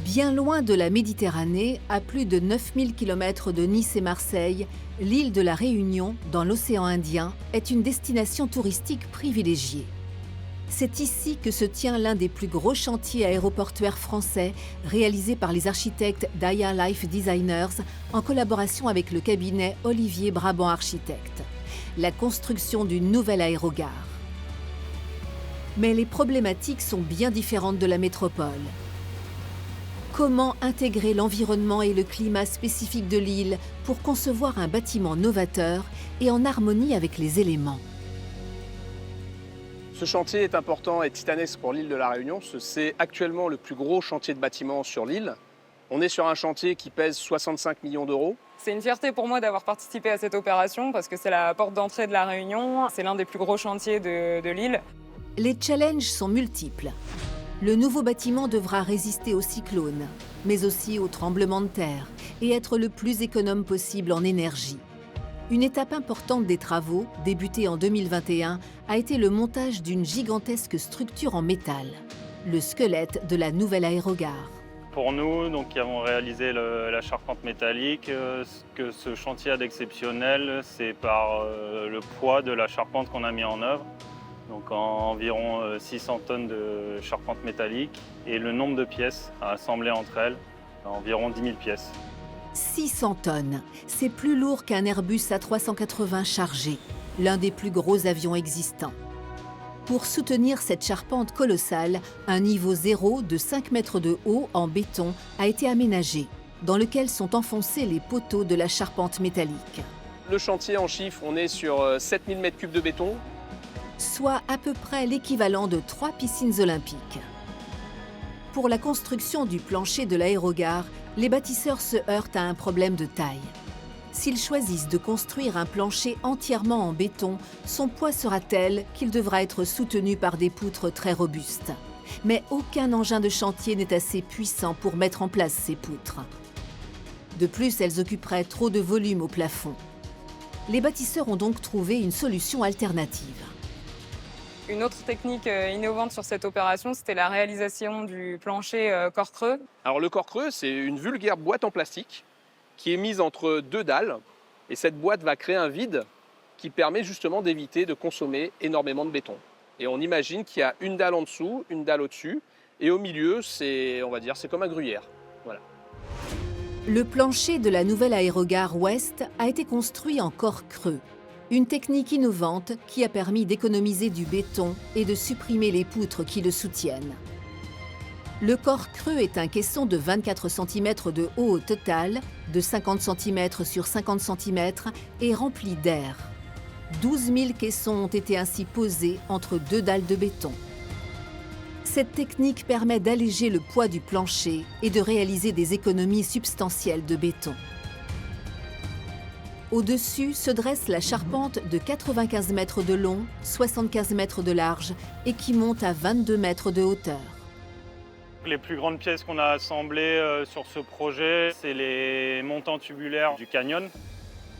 Bien loin de la Méditerranée, à plus de 9000 km de Nice et Marseille, l'île de la Réunion, dans l'océan Indien, est une destination touristique privilégiée. C'est ici que se tient l'un des plus gros chantiers aéroportuaires français, réalisé par les architectes d'Aya Life Designers en collaboration avec le cabinet Olivier Brabant Architectes. La construction d'une nouvelle aérogare. Mais les problématiques sont bien différentes de la métropole. Comment intégrer l'environnement et le climat spécifique de l'île pour concevoir un bâtiment novateur et en harmonie avec les éléments? Ce chantier est important et titanesque pour l'île de la Réunion. C'est actuellement le plus gros chantier de bâtiment sur l'île. On est sur un chantier qui pèse 65 millions d'euros. C'est une fierté pour moi d'avoir participé à cette opération parce que c'est la porte d'entrée de la Réunion. C'est l'un des plus gros chantiers de l'île. Les challenges sont multiples. Le nouveau bâtiment devra résister aux cyclones, mais aussi aux tremblements de terre et être le plus économe possible en énergie. Une étape importante des travaux, débutée en 2021, a été le montage d'une gigantesque structure en métal, le squelette de la nouvelle aérogare. Pour nous, donc, qui avons réalisé la charpente métallique, ce que ce chantier a d'exceptionnel, c'est par le poids de la charpente qu'on a mis en œuvre. Donc environ 600 tonnes de charpente métallique et le nombre de pièces à assembler entre elles, environ 10 000 pièces. 600 tonnes, c'est plus lourd qu'un Airbus A380 chargé, l'un des plus gros avions existants. Pour soutenir cette charpente colossale, un niveau zéro de 5 mètres de haut en béton a été aménagé, dans lequel sont enfoncés les poteaux de la charpente métallique. Le chantier en chiffres, on est sur 7000 m3 de béton. Soit à peu près l'équivalent de 3 piscines olympiques. Pour la construction du plancher de l'aérogare, les bâtisseurs se heurtent à un problème de taille. S'ils choisissent de construire un plancher entièrement en béton, son poids sera tel qu'il devra être soutenu par des poutres très robustes. Mais aucun engin de chantier n'est assez puissant pour mettre en place ces poutres. De plus, elles occuperaient trop de volume au plafond. Les bâtisseurs ont donc trouvé une solution alternative. Une autre technique innovante sur cette opération, c'était la réalisation du plancher corps creux. Alors le corps creux, c'est une vulgaire boîte en plastique qui est mise entre deux dalles. Et cette boîte va créer un vide qui permet justement d'éviter de consommer énormément de béton. Et on imagine qu'il y a une dalle en dessous, une dalle au-dessus. Et au milieu, c'est comme un gruyère. Voilà. Le plancher de la nouvelle aérogare Ouest a été construit en corps creux. Une technique innovante qui a permis d'économiser du béton et de supprimer les poutres qui le soutiennent. Le corps creux est un caisson de 24 cm de haut au total, de 50 cm sur 50 cm et rempli d'air. 12 000 caissons ont été ainsi posés entre deux dalles de béton. Cette technique permet d'alléger le poids du plancher et de réaliser des économies substantielles de béton. Au-dessus se dresse la charpente de 95 mètres de long, 75 mètres de large et qui monte à 22 mètres de hauteur. Les plus grandes pièces qu'on a assemblées sur ce projet, c'est les montants tubulaires du canyon.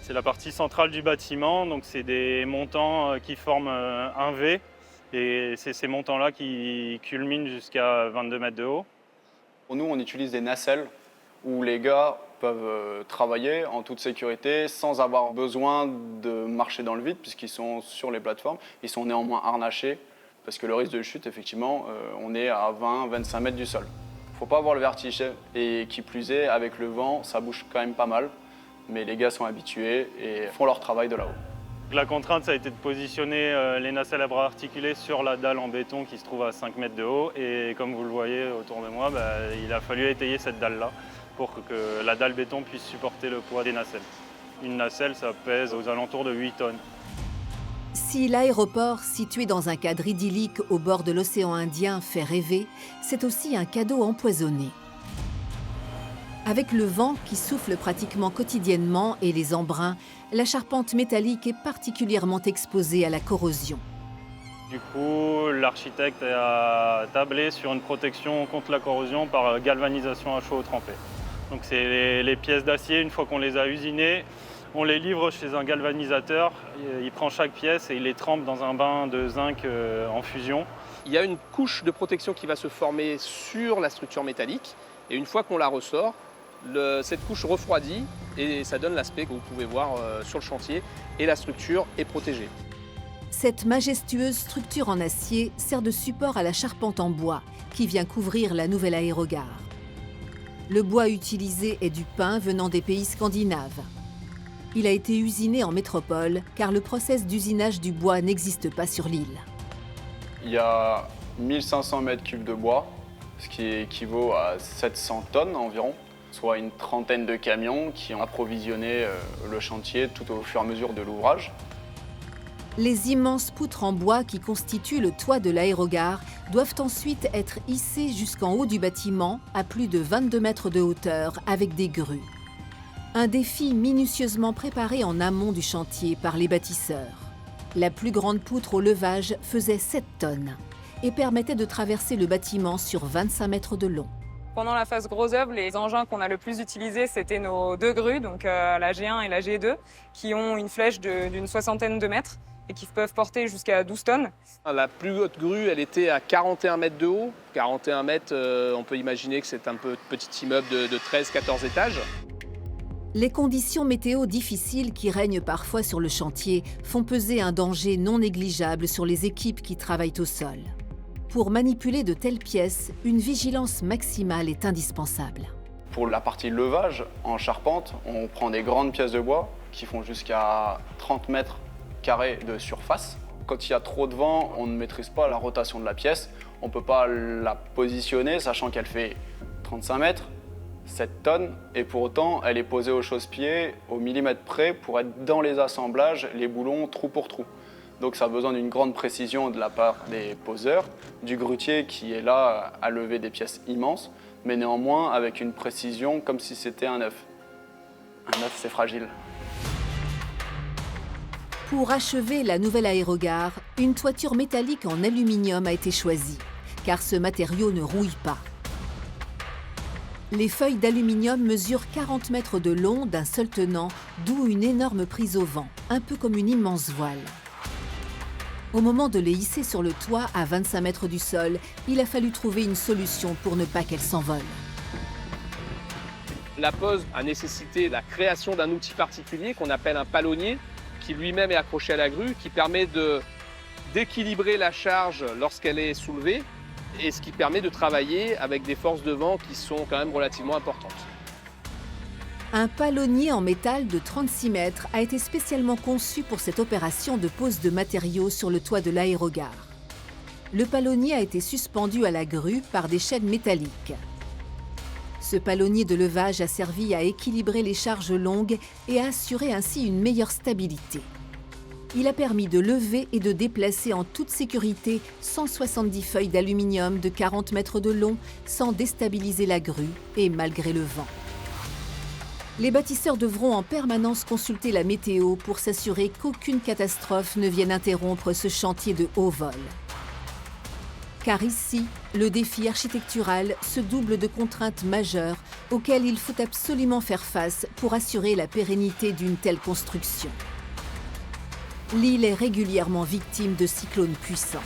C'est la partie centrale du bâtiment, donc c'est des montants qui forment un V et c'est ces montants-là qui culminent jusqu'à 22 mètres de haut. Pour nous, on utilise des nacelles où les gars peuvent travailler en toute sécurité sans avoir besoin de marcher dans le vide puisqu'ils sont sur les plateformes. Ils sont néanmoins harnachés parce que le risque de chute, effectivement, on est à 20-25 mètres du sol. Il ne faut pas avoir le vertige et qui plus est, avec le vent, ça bouge quand même pas mal. Mais les gars sont habitués et font leur travail de là-haut. La contrainte, ça a été de positionner les nacelles à bras articulés sur la dalle en béton qui se trouve à 5 mètres de haut. Et comme vous le voyez autour de moi, il a fallu étayer cette dalle-là pour que la dalle béton puisse supporter le poids des nacelles. Une nacelle, ça pèse aux alentours de 8 tonnes. Si l'aéroport, situé dans un cadre idyllique au bord de l'océan Indien, fait rêver, c'est aussi un cadeau empoisonné. Avec le vent qui souffle pratiquement quotidiennement et les embruns, la charpente métallique est particulièrement exposée à la corrosion. Du coup, l'architecte a tablé sur une protection contre la corrosion par galvanisation à chaud trempé. Donc c'est les pièces d'acier, une fois qu'on les a usinées, on les livre chez un galvanisateur. Il prend chaque pièce et il les trempe dans un bain de zinc en fusion. il y a une couche de protection qui va se former sur la structure métallique. Et une fois qu'on la ressort, cette couche refroidit et ça donne l'aspect que vous pouvez voir sur le chantier. Et la structure est protégée. Cette majestueuse structure en acier sert de support à la charpente en bois qui vient couvrir la nouvelle aérogare. Le bois utilisé est du pin venant des pays scandinaves. Il a été usiné en métropole car le process d'usinage du bois n'existe pas sur l'île. Il y a 1500 mètres cubes de bois, ce qui équivaut à 700 tonnes environ, soit une trentaine de camions qui ont approvisionné le chantier tout au fur et à mesure de l'ouvrage. Les immenses poutres en bois qui constituent le toit de l'aérogare doivent ensuite être hissées jusqu'en haut du bâtiment à plus de 22 mètres de hauteur avec des grues. Un défi minutieusement préparé en amont du chantier par les bâtisseurs. La plus grande poutre au levage faisait 7 tonnes et permettait de traverser le bâtiment sur 25 mètres de long. Pendant la phase gros œuvre, les engins qu'on a le plus utilisés, c'était nos 2 grues, donc la G1 et la G2, qui ont une flèche d'une soixantaine de mètres et qui peuvent porter jusqu'à 12 tonnes. La plus haute grue, elle était à 41 mètres de haut. 41 mètres, on peut imaginer que c'est un petit immeuble de 13-14 étages. Les conditions météo difficiles qui règnent parfois sur le chantier font peser un danger non négligeable sur les équipes qui travaillent au sol. Pour manipuler de telles pièces, une vigilance maximale est indispensable. Pour la partie levage, en charpente, on prend des grandes pièces de bois qui font jusqu'à 30 mètres carrés de surface. Quand il y a trop de vent, on ne maîtrise pas la rotation de la pièce. On ne peut pas la positionner, sachant qu'elle fait 35 mètres, 7 tonnes, et pour autant, elle est posée au chausse-pied, au millimètre près, pour être dans les assemblages, les boulons trou pour trou. Donc ça a besoin d'une grande précision de la part des poseurs, du grutier qui est là à lever des pièces immenses, mais néanmoins avec une précision comme si c'était un œuf. Un œuf, c'est fragile. Pour achever la nouvelle aérogare, une toiture métallique en aluminium a été choisie, car ce matériau ne rouille pas. Les feuilles d'aluminium mesurent 40 mètres de long d'un seul tenant, d'où une énorme prise au vent, un peu comme une immense voile. Au moment de les hisser sur le toit à 25 mètres du sol, il a fallu trouver une solution pour ne pas qu'elles s'envolent. La pose a nécessité la création d'un outil particulier qu'on appelle un palonnier, qui lui-même est accroché à la grue, qui permet d'équilibrer la charge lorsqu'elle est soulevée, et ce qui permet de travailler avec des forces de vent qui sont quand même relativement importantes. Un palonnier en métal de 36 mètres a été spécialement conçu pour cette opération de pose de matériaux sur le toit de l'aérogare. Le palonnier a été suspendu à la grue par des chaînes métalliques. Ce palonnier de levage a servi à équilibrer les charges longues et à assurer ainsi une meilleure stabilité. Il a permis de lever et de déplacer en toute sécurité 170 feuilles d'aluminium de 40 mètres de long sans déstabiliser la grue et malgré le vent. Les bâtisseurs devront en permanence consulter la météo pour s'assurer qu'aucune catastrophe ne vienne interrompre ce chantier de haut vol. Car ici, le défi architectural se double de contraintes majeures auxquelles il faut absolument faire face pour assurer la pérennité d'une telle construction. L'île est régulièrement victime de cyclones puissants.